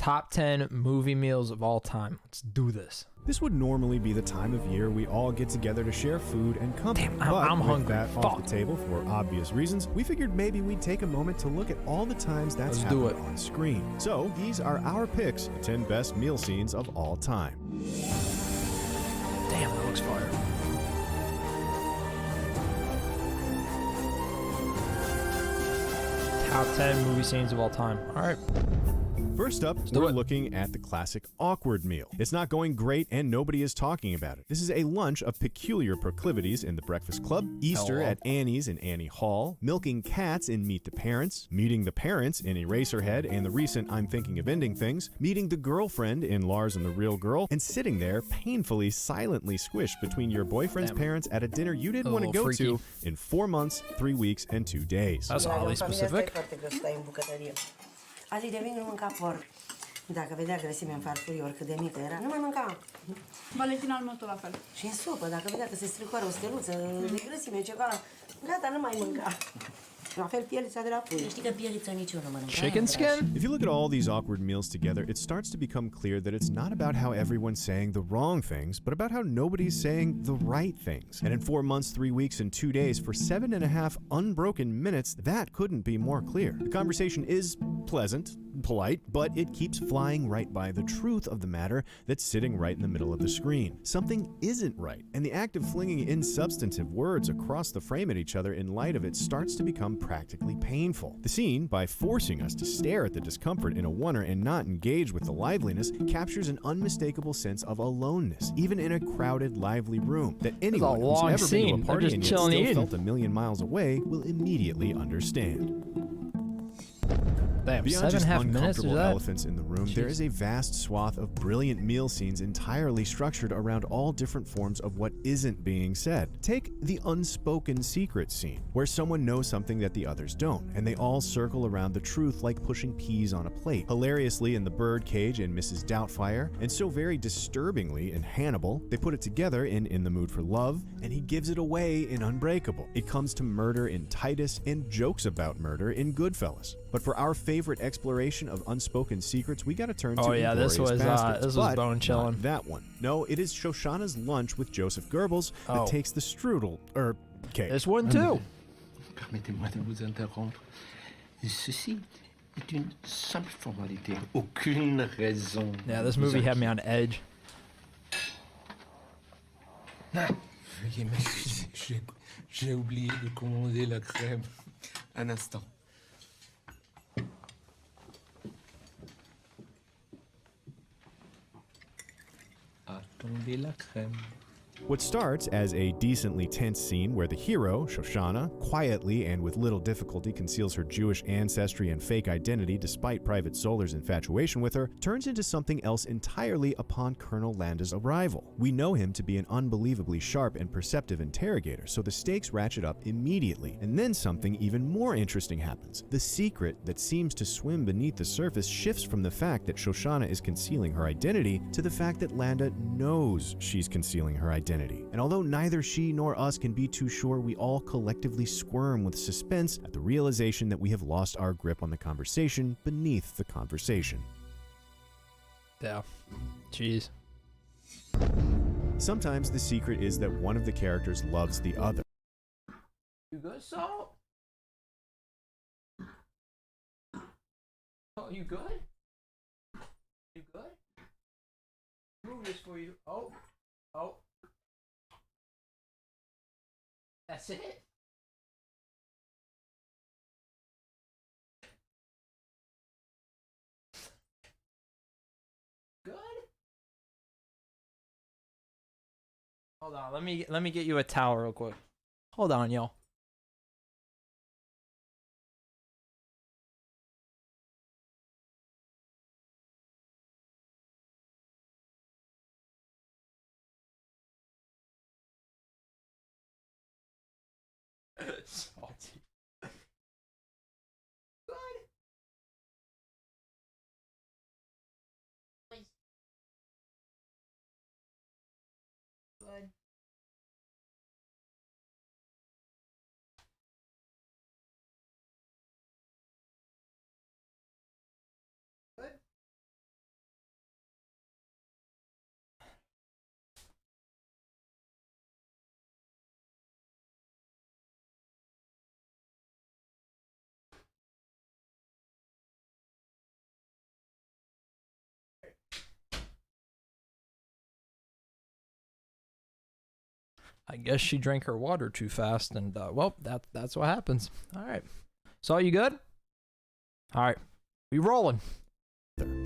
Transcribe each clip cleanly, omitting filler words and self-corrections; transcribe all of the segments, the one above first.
Top 10 movie meals of all time. Let's do this. This would normally be the time of year we all get together to share food and company. Damn, but I'm with hungry. that off the table for obvious reasons, we figured maybe we'd take a moment to look at all the times that's happened on screen. So these are our picks, the 10 best meal scenes of all time. Damn, that looks fire. Top 10 movie scenes of all time. All right. First up, we're looking at the classic awkward meal. It's not going great and nobody is talking about it. This is a lunch of peculiar proclivities in The Breakfast Club, Easter at Annie's in Annie Hall, milking cats in Meet the Parents, meeting the parents in Eraserhead and the recent I'm Thinking of Ending Things, meeting the girlfriend in Lars and the Real Girl, and sitting there painfully, silently squished between your boyfriend's parents at a dinner you didn't want to go to in 4 months, 3 weeks, and 2 days. That's oddly specific. Azi devin nu mânca porc. Dacă vedea grăsimea în farfurie cât de mică era, nu mai mânca. Valentina al meu tot la fel. Și în supă, dacă vedea că se stricoară o steluță de grăsime, ceva, gata, nu mai mânca. La fel pielița de la pui. Știi că pielița nici eu nu mănânc. Chicken skin? If you look at all these awkward meals together, it starts to become clear that it's not about how everyone's saying the wrong things, but about how nobody's saying the right things. And in 4 months, 3 weeks, and 2 days, for 7.5 unbroken minutes, that couldn't be more clear. The conversation is pleasant, polite, but it keeps flying right by the truth of the matter that's sitting right in the middle of the screen. Something isn't right, and the act of flinging insubstantive words across the frame at each other in light of it starts to become practically painful. The scene, by forcing us to stare at the discomfort in a oneer and not engage with the liveliness, captures an unmistakable sense of aloneness, even in a crowded, lively room, that anyone who's ever been to a party and yet still felt a million miles away will immediately understand. Damn, Beyond just 7.5 minutes uncomfortable is that? elephants in the room, there is a vast swath of brilliant meal scenes entirely structured around all different forms of what isn't being said. Take the unspoken secret scene, where someone knows something that the others don't, and they all circle around the truth like pushing peas on a plate. Hilariously in The Birdcage in Mrs. Doubtfire, and so very disturbingly in Hannibal, they put it together in The Mood for Love, and he gives it away in Unbreakable. It comes to murder in Titus and jokes about murder in Goodfellas. But for our favorite exploration of unspoken secrets, we gotta turn to this was bone chillin'. not that one. No, it is Shoshana's lunch with Joseph Goebbels that takes the strudel, cake. This one too. Permettez-moi de vous interrompre. Ceci est une simple formalité. Aucune raison. Yeah, this movie had me on edge. Veuillez m'excuser, j'ai oublié de commander la crème. Un instant. Attendez la crème. What starts as a decently tense scene where the hero, Shoshana, quietly and with little difficulty conceals her Jewish ancestry and fake identity despite Private Solar's infatuation with her, turns into something else entirely upon Colonel Landa's arrival. We know him to be an unbelievably sharp and perceptive interrogator, so the stakes ratchet up immediately. And then something even more interesting happens. The secret that seems to swim beneath the surface shifts from the fact that Shoshana is concealing her identity to the fact that Landa knows she's concealing her identity. And although neither she nor us can be too sure, we all collectively squirm with suspense at the realization that we have lost our grip on the conversation beneath the conversation. Yeah. Jeez. Sometimes the secret is that one of the characters loves the other. You good, Salt? Oh, you good? You good? Move this for you. Oh. That's it? Good? Hold on, let me get you a towel real quick. Hold on, yo. Salty. Good. Good. Good. I guess she drank her water too fast, and well, that's what happens. All right. So you good? All right. We rolling.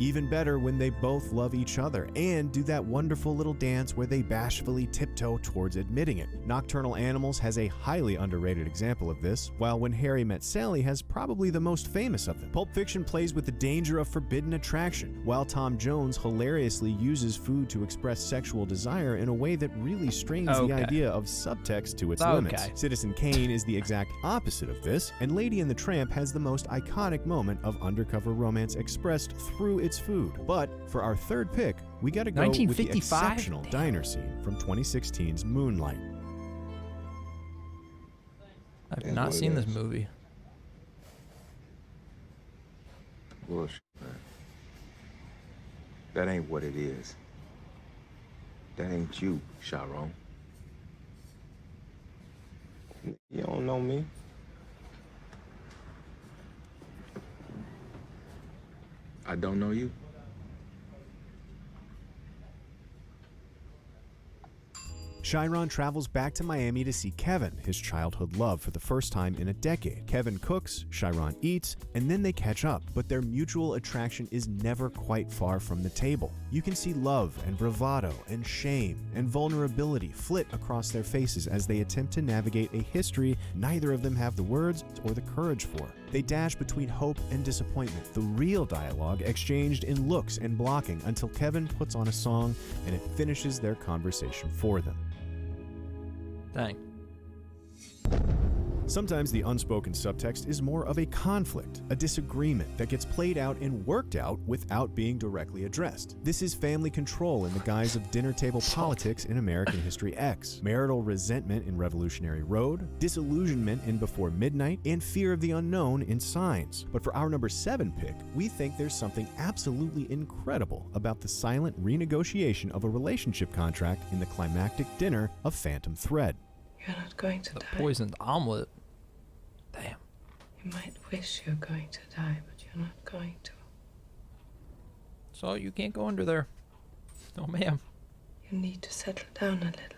Even better when they both love each other and do that wonderful little dance where they bashfully tiptoe towards admitting it. Nocturnal Animals has a highly underrated example of this, while When Harry Met Sally has probably the most famous of them. Pulp Fiction plays with the danger of forbidden attraction, while Tom Jones hilariously uses food to express sexual desire in a way that really strains the idea of subtext to its limits. Citizen Kane is the exact opposite of this, and Lady and the Tramp has the most iconic moment of undercover romance expressed through its food. But for our third pick, we gotta go with the exceptional diner scene from 2016's Moonlight. I've not seen this movie. Bullshit, man. That ain't what it is. That ain't you, Sharon. You don't know me. I don't know you. Chiron travels back to Miami to see Kevin, his childhood love, for the first time in a decade. Kevin cooks, Chiron eats, and then they catch up, but their mutual attraction is never quite far from the table. You can see love and bravado and shame and vulnerability flit across their faces as they attempt to navigate a history neither of them have the words or the courage for. They dash between hope and disappointment, the real dialogue exchanged in looks and blocking until Kevin puts on a song and it finishes their conversation for them. Dang. Sometimes the unspoken subtext is more of a conflict, a disagreement that gets played out and worked out without being directly addressed. This is family control in the guise of dinner table politics in American History X, marital resentment in Revolutionary Road, disillusionment in Before Midnight, and fear of the unknown in Signs. But for our number 7 pick, we think there's something absolutely incredible about the silent renegotiation of a relationship contract in the climactic dinner of Phantom Thread. You're not going to The die. poisoned omelet. Damn. You might wish you're going to die, but you're not going to. So you can't go under there. Oh, ma'am. You need to settle down a little.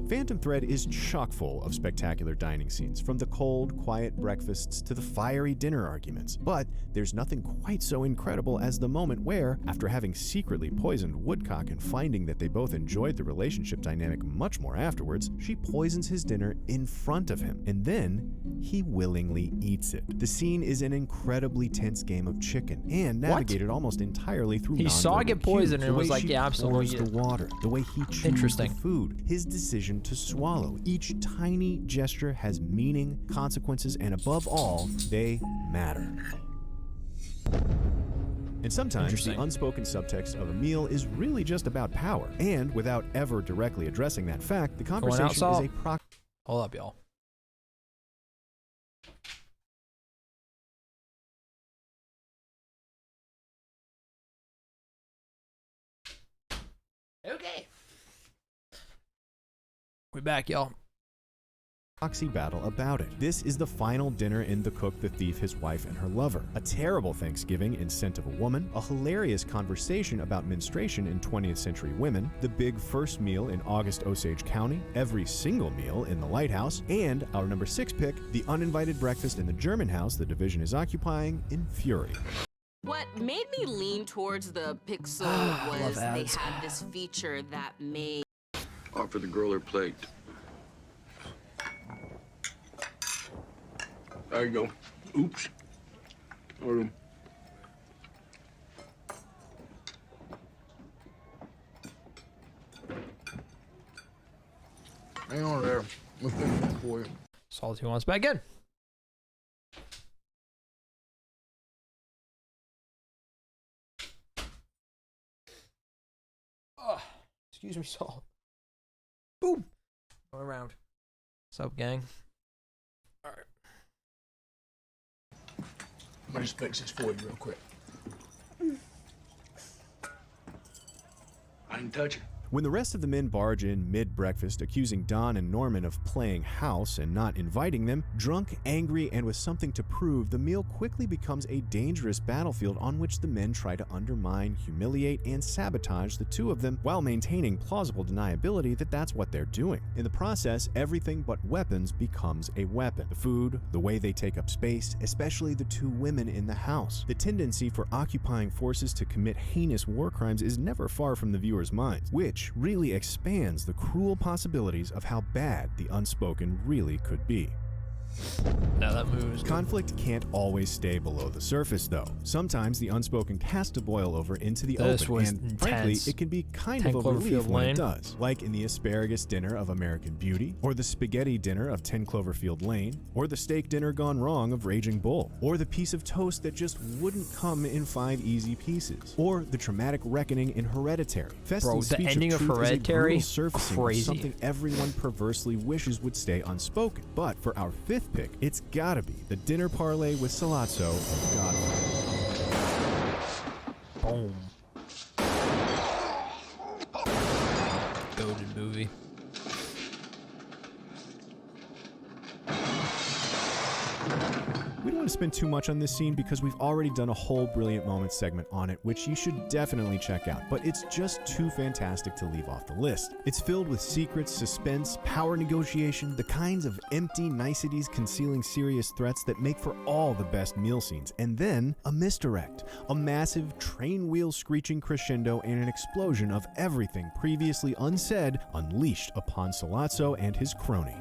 Phantom Thread is chock full of spectacular dining scenes, from the cold, quiet breakfasts to the fiery dinner arguments. But there's nothing quite so incredible as the moment where, after having secretly poisoned Woodcock and finding that they both enjoyed the relationship dynamic much more afterwards, she poisons his dinner in front of him, and then he willingly eats it. The scene is an incredibly tense game of chicken, and navigated almost entirely through He saw it get poisoned and was like, yeah, I'm still gonna eat the it. water, the way he chews the food, his decision to swallow. Each tiny gesture has meaning, consequences, and above all, they matter. And sometimes the unspoken subtext of a meal is really just about power. And without ever directly addressing that fact, the conversation is a Hold up, y'all. Okay. We're back, y'all. proxy battle about it. This is the final dinner in The Cook, the Thief, His Wife, and Her Lover. A terrible Thanksgiving in Scent of a Woman, a hilarious conversation about menstruation in 20th century women, the big first meal in August Osage County, every single meal in The Lighthouse, and our number 6 pick, the uninvited breakfast in the German house the division is occupying in Fury. What made me lean towards the Pixel was they had this feature that made... Offer the girl her plate. There you go. Oops. Hang on there. Let's finish that for you. Salty wants back in. Oh, excuse me, Salt. Boom. Go around. What's up, gang? All right. Let me just fix this for you real quick. I didn't touch it. When the rest of the men barge in mid-breakfast, accusing Don and Norman of playing house and not inviting them, drunk, angry, and with something to prove, the meal quickly becomes a dangerous battlefield on which the men try to undermine, humiliate, and sabotage the two of them while maintaining plausible deniability that that's what they're doing. In the process, everything but weapons becomes a weapon. The food, the way they take up space, especially the two women in the house. The tendency for occupying forces to commit heinous war crimes is never far from the viewer's minds, which really expands the cruel possibilities of how bad the unspoken really could be. Now that moves. Conflict can't always stay below the surface, though. Sometimes the unspoken has to boil over into the open, and frankly, it can be kind of a relief when it does. Like in the asparagus dinner of American Beauty, or the spaghetti dinner of 10 Cloverfield Lane, or the steak dinner gone wrong of Raging Bull, or the piece of toast that just wouldn't come in 5 easy pieces, or the traumatic reckoning in Hereditary. Bro, the ending of Hereditary, crazy. Something everyone perversely wishes would stay unspoken. But for our fifth pick, it's gotta be the dinner parlay with Salazzo of Godfather. Boom. Goated movie. We don't want to spend too much on this scene because we've already done a whole Brilliant Moments segment on it, which you should definitely check out, but it's just too fantastic to leave off the list. It's filled with secrets, suspense, power negotiation, the kinds of empty niceties concealing serious threats that make for all the best meal scenes, and then a misdirect, a massive train wheel screeching crescendo, and an explosion of everything previously unsaid unleashed upon Salazzo and his crony.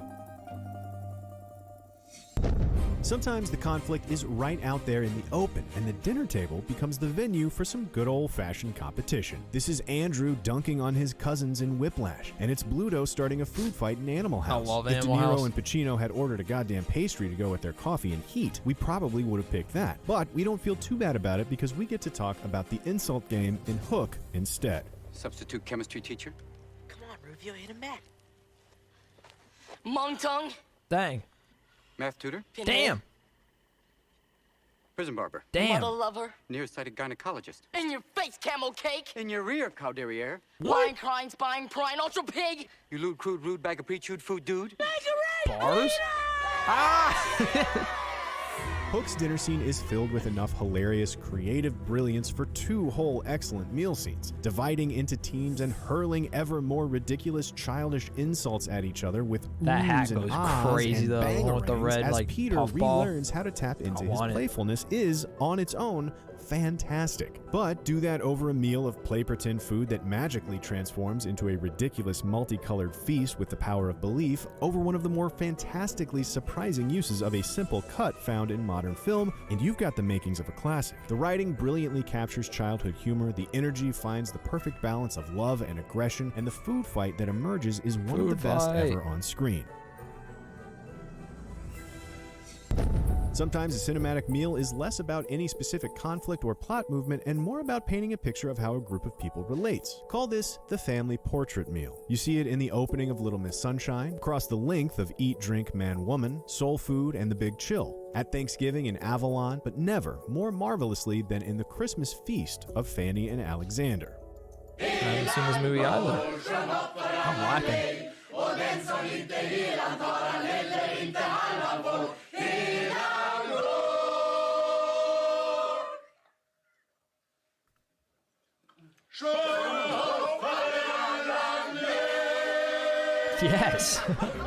Sometimes the conflict is right out there in the open, and the dinner table becomes the venue for some good old-fashioned competition. This is Andrew dunking on his cousins in Whiplash, and it's Bluto starting a food fight in Animal House. I love if Animal De Niro House. and Pacino had ordered a goddamn pastry to go with their coffee and Heat, we probably would have picked that. But we don't feel too bad about it because we get to talk about the insult game in Hook instead. Substitute chemistry teacher? Come on, Rufio, hit him back. Mung tongue. Dang. Math tutor? Damn. Prison barber? Damn. Mother lover. Nearsighted gynecologist? In your face, camel cake. In your rear, cow derriere? Wine, crying, spine, prine, ultra pig. You lewd, crude, rude, bag of pre-chewed food dude? Bars? Hook's dinner scene is filled with enough hilarious, creative brilliance for 2 whole excellent meal scenes, dividing into teams and hurling ever more ridiculous, childish insults at each other with That hat oohs and goes ahs crazy, and though, the one with the bangarangs red, as like, Peter puffball. relearns how to tap into I his want it. playfulness is, on its own, fantastic. But do that over a meal of play pretend food that magically transforms into a ridiculous multicolored feast with the power of belief over one of the more fantastically surprising uses of a simple cut found in modern film, and you've got the makings of a classic. The writing brilliantly captures childhood humor, the energy finds the perfect balance of love and aggression, and the food fight that emerges is one of the best ever on screen. Sometimes a cinematic meal is less about any specific conflict or plot movement and more about painting a picture of how a group of people relates. Call this the family portrait meal. You see it in the opening of Little Miss Sunshine, across the length of Eat, Drink, Man, Woman, Soul Food, and The Big Chill, at Thanksgiving in Avalon, but never more marvelously than in the Christmas feast of Fanny and Alexander. I haven't seen this movie either. I'm lacking. Yes.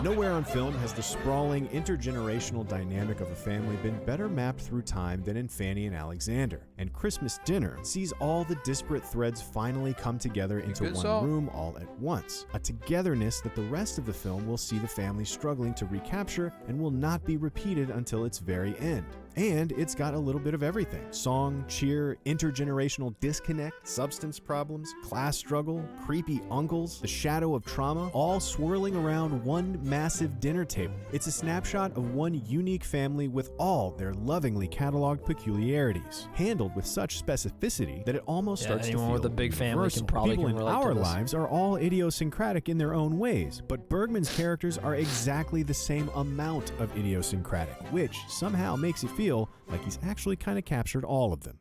Nowhere on film has the sprawling, intergenerational dynamic of a family been better mapped through time than in Fanny and Alexander. And Christmas Dinner sees all the disparate threads finally come together into one room all at once. A togetherness that the rest of the film will see the family struggling to recapture and will not be repeated until its very end. And it's got a little bit of everything. Song, cheer, intergenerational disconnect, substance problems, class struggle, creepy uncles, the shadow of trauma, all swirling around one massive dinner table. It's a snapshot of one unique family with all their lovingly cataloged peculiarities, handled with such specificity that it almost starts to feel with a big family universal. can probably People in relate to our this. lives are all idiosyncratic in their own ways, but Bergman's characters are exactly the same amount of idiosyncratic, which somehow makes it feel like he's actually kind of captured all of them.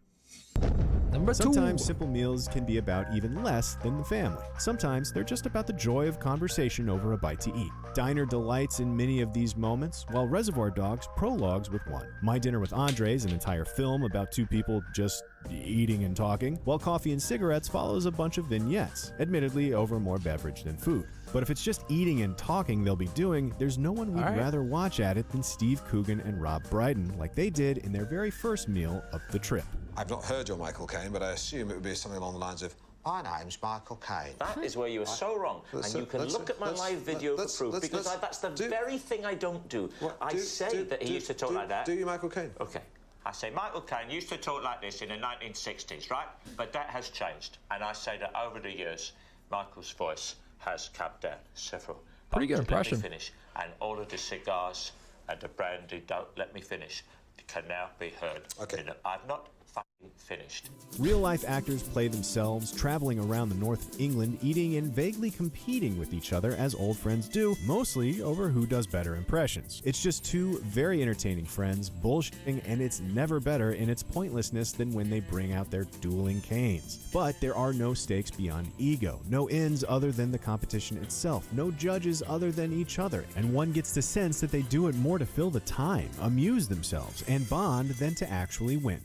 Number 2. Sometimes simple meals can be about even less than the family. Sometimes they're just about the joy of conversation over a bite to eat. Diner delights in many of these moments, while Reservoir Dogs prologues with one. My Dinner with Andre is an entire film about two people just eating and talking, while Coffee and Cigarettes follows a bunch of vignettes, admittedly over more beverage than food. But if it's just eating and talking they'll be doing, there's no one we'd rather watch at it than Steve Coogan and Rob Brydon, like they did in their very first meal of the trip. I've not heard your Michael Caine, but I assume it would be something along the lines of, "My name's Michael Caine." That is where you are so wrong. And you can look at my live video for proof, because that's the very thing I don't do. I say that he used to talk like that. Do you, Michael Caine? Okay. I say Michael Caine used to talk like this in the 1960s, right? But that has changed. And I say that over the years, Michael's voice has come down several. Pretty good impression. Let me finish. And all of the cigars and the brandy don't let me finish. Can now be heard. Okay. I've not fucking finished. Real-life actors play themselves, traveling around the north of England, eating and vaguely competing with each other as old friends do, mostly over who does better impressions. It's just two very entertaining friends bullshitting, and it's never better in its pointlessness than when they bring out their dueling canes. But there are no stakes beyond ego, no ends other than the competition itself, no judges other than each other, and one gets the sense that they do it more to fill the time, amuse themselves, and bond than to actually win.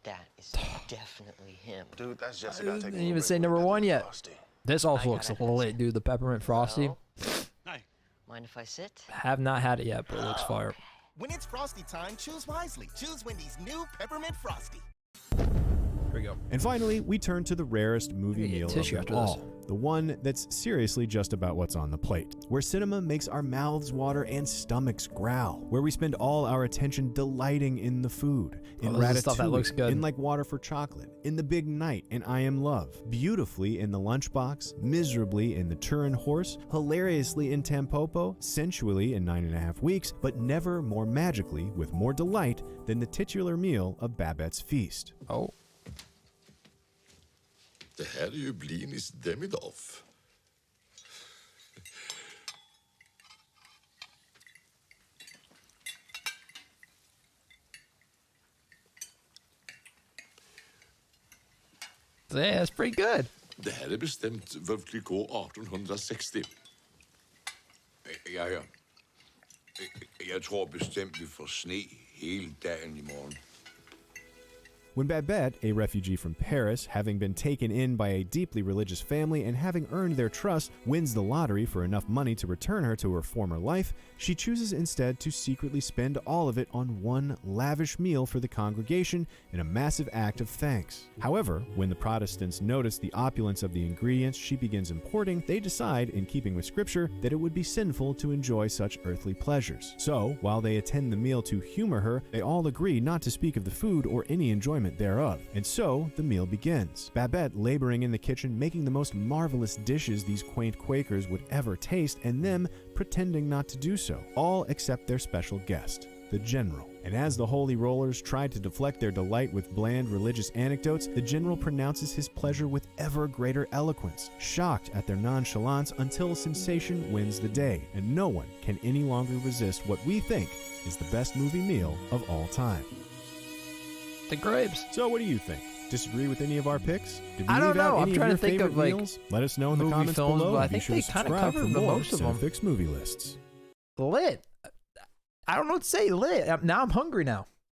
That is definitely him. Dude, that's just about taking Didn't even say number 1 yet. This also looks lit, dude. The peppermint frosty. Mind if I sit? Have not had it yet, but it looks fire. When it's Frosty time, choose wisely. Choose Wendy's new Peppermint Frosty. Here we go. And finally, we turn to the rarest movie meal of tissue them after all. this. The one that's seriously just about what's on the plate. Where cinema makes our mouths water and stomachs growl. Where we spend all our attention delighting in the food. In this is Ratatouille, stuff that looks good. in Like Water for Chocolate, in The Big Night, in I Am Love, beautifully in The Lunchbox, miserably in The Turin Horse, hilariously in Tampopo, sensually in 9.5 Weeks, but never more magically with more delight than the titular meal of Babette's Feast. Oh. Det här är ju Blinis Demidoff. Yeah, that's pretty good. Det här är bestämt Veuve Clicquot 1860. Ja. Jeg tror bestemt, vi får sne hele dagen i morgen. When Babette, a refugee from Paris, having been taken in by a deeply religious family and having earned their trust, wins the lottery for enough money to return her to her former life, she chooses instead to secretly spend all of it on one lavish meal for the congregation in a massive act of thanks. However, when the Protestants notice the opulence of the ingredients she begins importing, they decide, in keeping with scripture, that it would be sinful to enjoy such earthly pleasures. So, while they attend the meal to humor her, they all agree not to speak of the food or any enjoyment thereof. And so the meal begins. Babette laboring in the kitchen, making the most marvelous dishes these quaint Quakers would ever taste, and them pretending not to do so, all except their special guest, the General. And as the Holy Rollers tried to deflect their delight with bland religious anecdotes, the General pronounces his pleasure with ever greater eloquence, shocked at their nonchalance until sensation wins the day, and no one can any longer resist what we think is the best movie meal of all time. The grapes. So what do you think? Disagree with any of our picks? Did we I don't leave out know. I'm any trying of to your think of, favorite like, meals? Let us know in the movie comments films, below. but I Be think sure they to kinda subscribe covered for more most of them. Cinefix movie lists. Lit. I don't know what to say. Lit. Now I'm hungry now.